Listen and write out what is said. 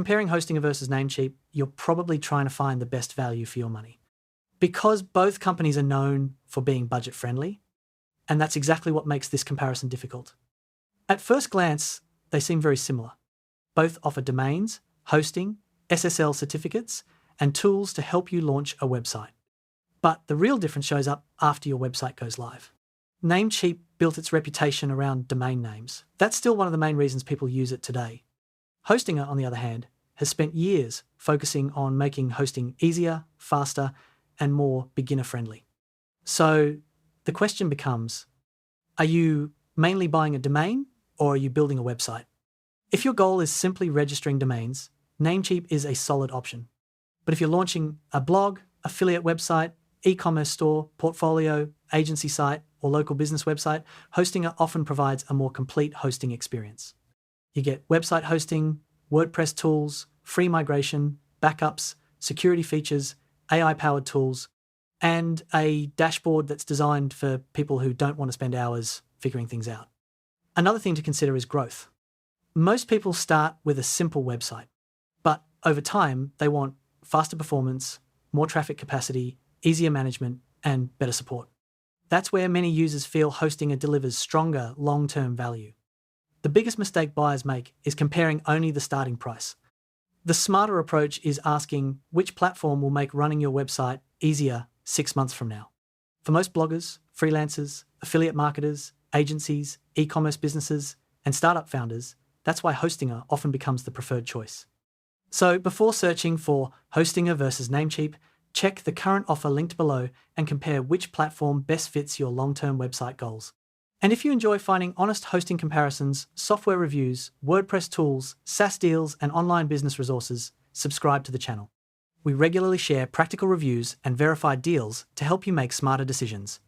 Comparing Hostinger versus Namecheap, you're probably trying to find the best value for your money. Because both companies are known for being budget-friendly, and that's exactly what makes this comparison difficult. At first glance, they seem very similar. Both offer domains, hosting, SSL certificates, and tools to help you launch a website. But the real difference shows up after your website goes live. Namecheap built its reputation around domain names. That's still one of the main reasons people use it today. Hostinger, on the other hand, has spent years focusing on making hosting easier, faster, and more beginner-friendly. So the question becomes, are you mainly buying a domain or are you building a website? If your goal is simply registering domains, Namecheap is a solid option. But if you're launching a blog, affiliate website, e-commerce store, portfolio, agency site, or local business website, Hostinger often provides a more complete hosting experience. You get website hosting, WordPress tools, free migration, backups, security features, AI-powered tools, and a dashboard that's designed for people who don't want to spend hours figuring things out. Another thing to consider is growth. Most people start with a simple website, but over time, they want faster performance, more traffic capacity, easier management, and better support. That's where many users feel Hostinger delivers stronger long-term value. The biggest mistake buyers make is comparing only the starting price. The smarter approach is asking which platform will make running your website easier 6 months from now. For most bloggers, freelancers, affiliate marketers, agencies, e-commerce businesses, and startup founders, that's why Hostinger often becomes the preferred choice. So before searching for Hostinger versus Namecheap, check the current offer linked below and compare which platform best fits your long-term website goals. And if you enjoy finding honest hosting comparisons, software reviews, WordPress tools, SaaS deals, and online business resources, subscribe to the channel. We regularly share practical reviews and verified deals to help you make smarter decisions.